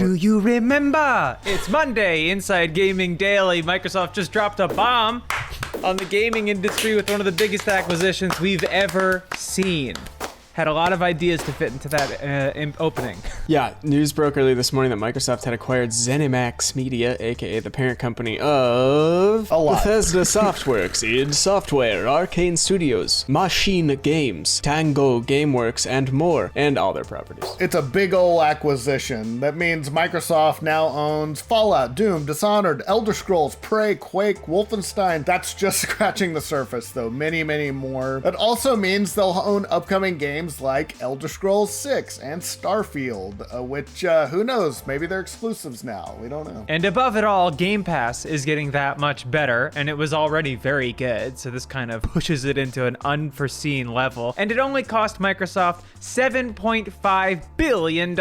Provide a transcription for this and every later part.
Do you remember? It's Monday, Inside Gaming Daily. Microsoft just dropped a bomb on the gaming industry with one of the biggest acquisitions we've ever seen. Had a lot of ideas to fit into that opening. Yeah, news broke early this morning that Microsoft had acquired ZeniMax Media, aka the parent company of Bethesda Softworks, id Software, Arcane Studios, Machine Games, Tango Gameworks, and more, and all their properties. It's a big ol' acquisition. That means Microsoft now owns Fallout, Doom, Dishonored, Elder Scrolls, Prey, Quake, Wolfenstein. That's just scratching the surface, though. Many, many more. It also means they'll own upcoming games like Elder Scrolls 6 and Starfield, which, who knows, maybe they're exclusives now, we don't know. And above it all, Game Pass is getting that much better, and it was already very good, so this kind of pushes it into an unforeseen level, and it only cost Microsoft $7.5 billion.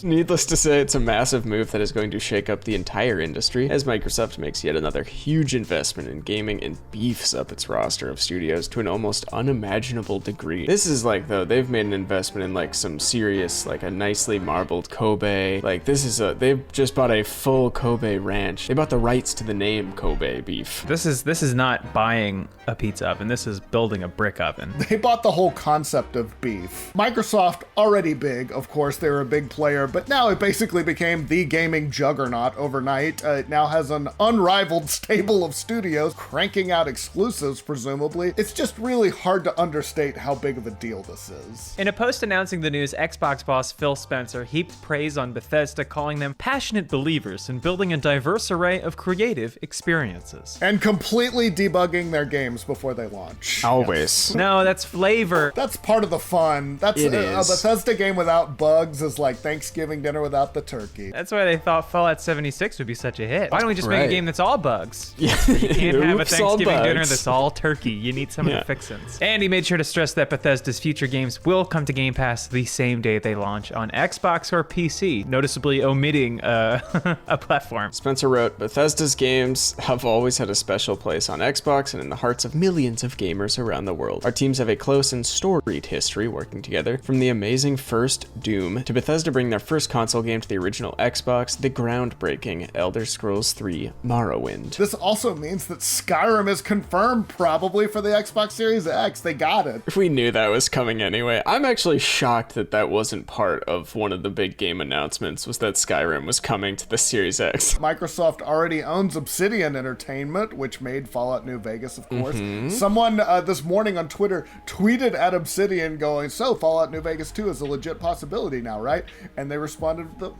Needless to say, it's a massive move that is going to shake up the entire industry, as Microsoft makes yet another huge investment in gaming and beefs up its roster of studios to an almost unimaginable degree. This is like, though, they've made an investment in like some serious, like a nicely marbled Kobe. Like they've just bought a full Kobe ranch. They bought the rights to the name Kobe beef. This is not buying a pizza oven, this is building a brick oven. They bought the whole concept of beef. Microsoft, already big, of course, they were a big player, but now it basically became the gaming juggernaut overnight. It now has an unrivaled stable of studios cranking out exclusives, presumably. It's just really hard to understate how big of a deal this is. In a post announcing the news, Xbox boss Phil Spencer heaped praise on Bethesda, calling them passionate believers in building a diverse array of creative experiences. And completely debugging their games before they launch. Always. Yes. No, that's flavor. That's part of the fun. That's It a is. Bethesda game without bugs is like Thanksgiving dinner without the turkey. That's why they thought Fallout 76 would be such a hit. Why don't we just make Right. a game that's all bugs? Yeah. You can't have a Oops, all Thanksgiving dinner bugs. that's all turkey. You need some of Yeah. the fixins. And he made sure to stress that Bethesda's future games will come to Game Pass the same day they launch on Xbox or PC, noticeably omitting a platform. Spencer wrote, Bethesda's games have always had a special place on Xbox and in the hearts of millions of gamers around the world. Our teams have a close and storied history working together, from the amazing first Doom to Bethesda bringing their first console game to the original Xbox, the groundbreaking Elder Scrolls 3 Morrowind. This also means that Skyrim is confirmed probably for the Xbox Series X. They got it. We knew that was coming anyway. I'm actually shocked that that wasn't part of one of the big game announcements, was that Skyrim was coming to the Series X. Microsoft already owns Obsidian Entertainment, which made Fallout New Vegas, of course. Someone this morning on Twitter tweeted at Obsidian going, so Fallout New Vegas 2 is a legit possibility now, right? And they responded with the,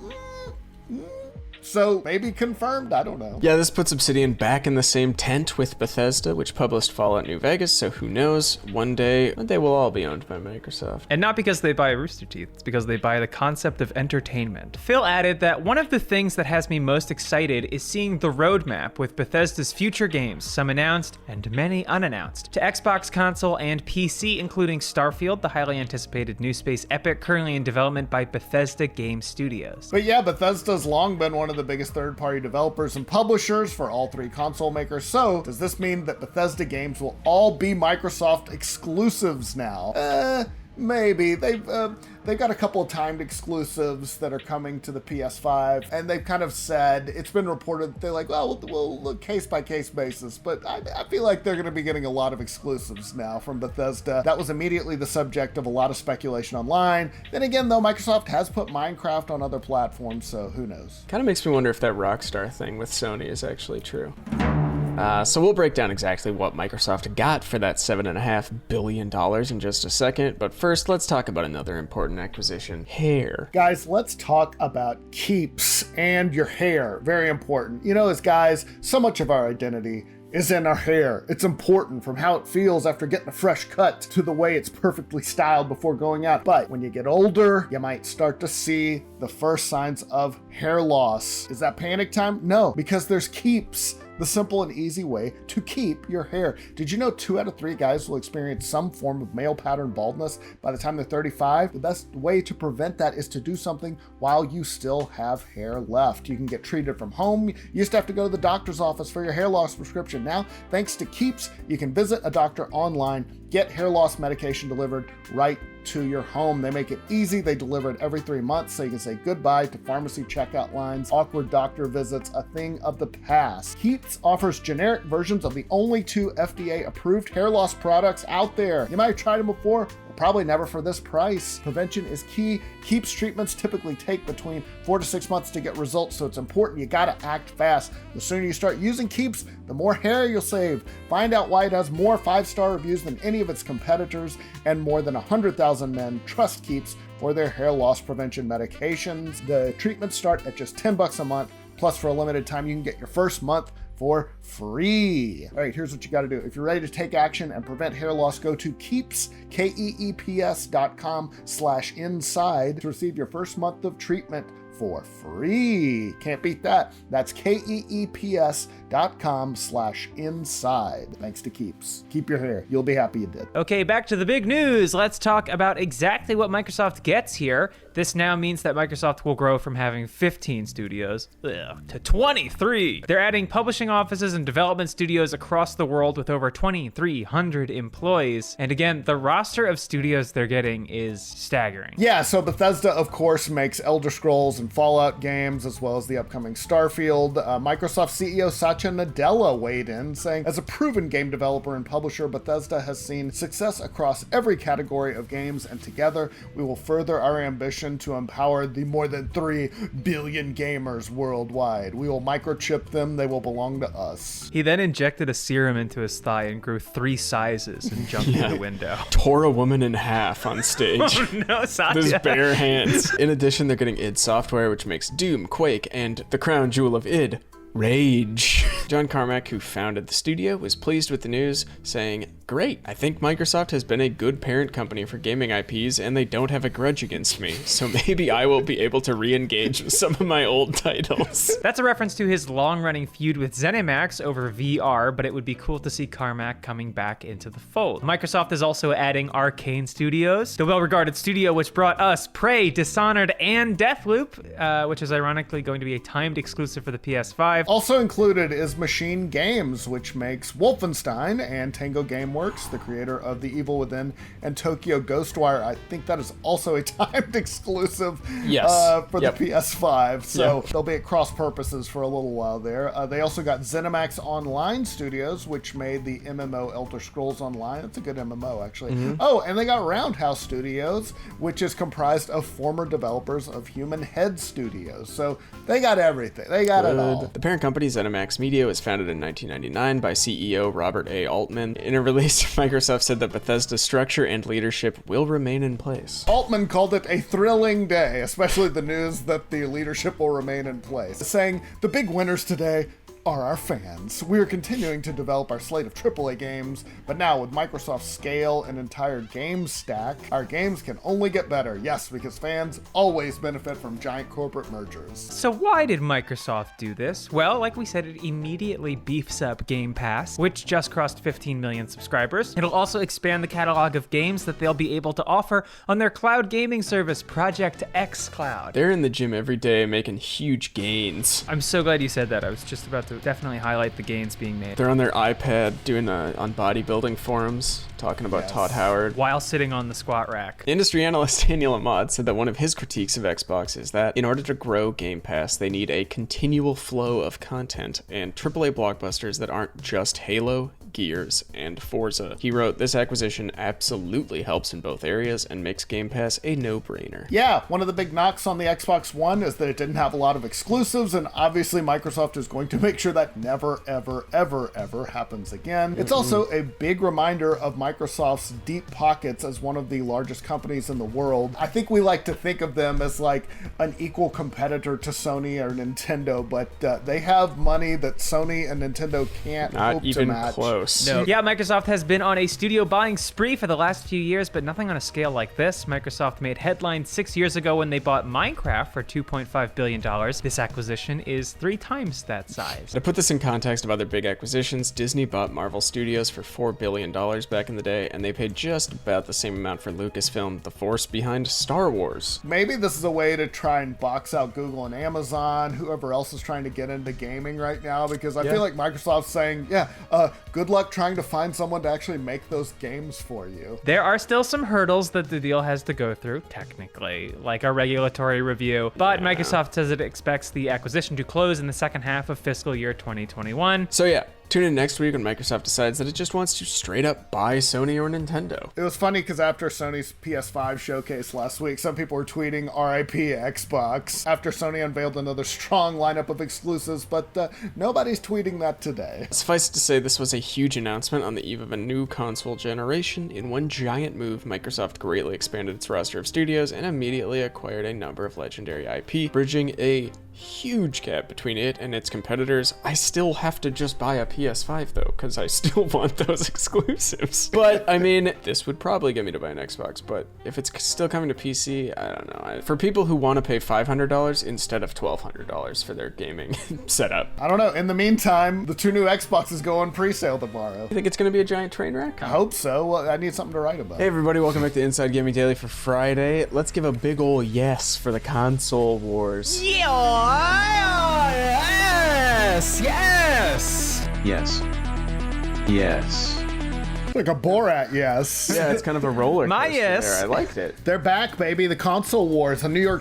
So maybe confirmed, I don't know. Yeah, this puts Obsidian back in the same tent with Bethesda, which published Fallout New Vegas, so who knows, one day they will all be owned by Microsoft. And not because they buy Rooster Teeth, it's because they buy the concept of entertainment. Phil added that one of the things that has me most excited is seeing the roadmap with Bethesda's future games, some announced and many unannounced, to Xbox console and PC, including Starfield, the highly anticipated new space epic currently in development by Bethesda Game Studios. But yeah, Bethesda's long been one of the biggest third-party developers and publishers for all three console makers. So does this mean that Bethesda games will all be Microsoft exclusives now? Maybe. They've got a couple of timed exclusives that are coming to the PS5, and they've kind of said, it's been reported that they're like, well, we'll look case-by-case basis, but I feel like they're going to be getting a lot of exclusives now from Bethesda. That was immediately the subject of a lot of speculation online. Then again, though, Microsoft has put Minecraft on other platforms, so who knows? Kind of makes me wonder if that Rockstar thing with Sony is actually true. So we'll break down exactly what Microsoft got for that $7.5 billion in just a second, but first let's talk about another important acquisition, hair. Guys, let's talk about keeps and your hair. Very important. You know, as guys, so much of our identity is in our hair. It's important, from how it feels after getting a fresh cut to the way it's perfectly styled before going out. But when you get older, you might start to see the first signs of hair loss. Is that panic time? No, because there's Keeps, the simple and easy way to keep your hair. Did you know 2 out of 3 guys will experience some form of male pattern baldness by the time they're 35? The best way to prevent that is to do something while you still have hair left. You can get treated from home. You used to have to go to the doctor's office for your hair loss prescription. Now, thanks to Keeps, you can visit a doctor online, get hair loss medication delivered right to your home. They make it easy. They deliver it every 3 months, so you can say goodbye to pharmacy checkout lines, awkward doctor visits, a thing of the past. Keeps offers generic versions of the only 2 FDA-approved hair loss products out there. You might have tried them before, but probably never for this price. Prevention is key. Keeps treatments typically take between 4 to 6 months to get results, so it's important. You gotta act fast. The sooner you start using Keeps, the more hair you'll save. Find out why it has more 5-star reviews than any of its competitors, and more than 100,000 men trust Keeps for their hair loss prevention medications. The treatments start at just $10 a month. Plus, for a limited time, you can get your first month for free. All right, here's what you got to do. If you're ready to take action and prevent hair loss, go to Keeps, KEEPS.com/inside to receive your first month of treatment for free. Can't beat that. That's KEEPS.com/inside. Thanks to Keeps. Keep your hair. You'll be happy you did. Okay, back to the big news. Let's talk about exactly what Microsoft gets here. This now means that Microsoft will grow from having 15 studios to 23. They're adding publishing offices and development studios across the world with over 2,300 employees. And again, the roster of studios they're getting is staggering. Yeah, so Bethesda, of course, makes Elder Scrolls and Fallout games, as well as the upcoming Starfield. Microsoft CEO Satya Nadella weighed in, saying, as a proven game developer and publisher, Bethesda has seen success across every category of games, and together we will further our ambition to empower the more than 3 billion gamers worldwide. We will microchip them. They will belong to us. He then injected a serum into his thigh and grew 3 sizes and jumped through the window. Tore a woman in half on stage. Oh no, Satya. With his bare hands. In addition, they're getting id Software, which makes Doom, Quake, and the crown jewel of id, Rage. John Carmack, who founded the studio, was pleased with the news, saying, "Great, I think Microsoft has been a good parent company for gaming IPs, and they don't have a grudge against me, so maybe I will be able to re-engage with some of my old titles." That's a reference to his long-running feud with ZeniMax over VR, but it would be cool to see Carmack coming back into the fold. Microsoft is also adding Arcane Studios, the well-regarded studio which brought us Prey, Dishonored, and Deathloop, which is ironically going to be a timed exclusive for the PS5. Also included is Machine Games, which makes Wolfenstein, and Tango Gameworks, the creator of The Evil Within and Tokyo Ghostwire. I think that is also a timed exclusive for the PS5, so they'll be at cross purposes for a little while there. They also got ZeniMax Online Studios, which made the MMO Elder Scrolls Online. It's a good MMO, actually. Oh, and they got Roundhouse Studios, which is comprised of former developers of Human Head Studios. So they got everything. They got it all. The parent company, ZeniMax Media, was founded in 1999 by CEO Robert A. Altman. In a release, Microsoft said that Bethesda's structure and leadership will remain in place. Altman called it a thrilling day, especially the news that the leadership will remain in place, saying, "The big winners today are our fans. We are continuing to develop our slate of AAA games, but now with Microsoft's scale and entire game stack, our games can only get better." Yes, because fans always benefit from giant corporate mergers. So why did Microsoft do this? Well, like we said, it immediately beefs up Game Pass, which just crossed 15 million subscribers. It'll also expand the catalog of games that they'll be able to offer on their cloud gaming service, Project X Cloud. They're in the gym every day making huge gains. I'm so glad you said that. I was just about to definitely highlight the gains being made. They're on their iPad doing on bodybuilding forums, talking about Todd Howard. While sitting on the squat rack. Industry analyst Daniel Ahmad said that one of his critiques of Xbox is that in order to grow Game Pass, they need a continual flow of content and AAA blockbusters that aren't just Halo, Gears, and Forza. He wrote, "This acquisition absolutely helps in both areas and makes Game Pass a no-brainer." Yeah, one of the big knocks on the Xbox One is that it didn't have a lot of exclusives, and obviously Microsoft is going to make sure that never, ever, ever, ever happens again. It's also a big reminder of Microsoft's deep pockets as one of the largest companies in the world. I think we like to think of them as like an equal competitor to Sony or Nintendo, but they have money that Sony and Nintendo can't hope to match. Not even close. No. Yeah, Microsoft has been on a studio buying spree for the last few years, but nothing on a scale like this. Microsoft made headlines 6 years ago when they bought Minecraft for $2.5 billion. This acquisition is 3 times that size. To put this in context of other big acquisitions, Disney bought Marvel Studios for $4 billion back in the day, and they paid just about the same amount for Lucasfilm, the force behind Star Wars. Maybe this is a way to try and box out Google and Amazon, whoever else is trying to get into gaming right now, because I feel like Microsoft's saying, good good luck trying to find someone to actually make those games for you. There are still some hurdles that the deal has to go through, technically, like a regulatory review, but Microsoft says it expects the acquisition to close in the second half of fiscal year 2021. So yeah, tune in next week when Microsoft decides that it just wants to straight up buy Sony or Nintendo. It was funny because after Sony's PS5 showcase last week, some people were tweeting RIP Xbox after Sony unveiled another strong lineup of exclusives, but nobody's tweeting that today. Suffice it to say, this was a huge announcement on the eve of a new console generation. In one giant move, Microsoft greatly expanded its roster of studios and immediately acquired a number of legendary IP, bridging a huge gap between it and its competitors. I still have to just buy a PS5 though, because I still want those exclusives. But I mean, this would probably get me to buy an Xbox, but if it's still coming to PC, I don't know. For people who want to pay $500 instead of $1,200 for their gaming setup. I don't know. In the meantime, the 2 new Xboxes go on pre-sale tomorrow. You think it's going to be a giant train wreck? I hope so. Well, I need something to write about. Hey everybody, welcome back to Inside Gaming Daily for Friday. Let's give a big ol' yes for the console wars. Yes! Yes! Yes. Yes. Like a Borat, yes. Yeah, it's kind of a roller coaster My yes. there. I liked it. They're back, baby. The console wars. The New York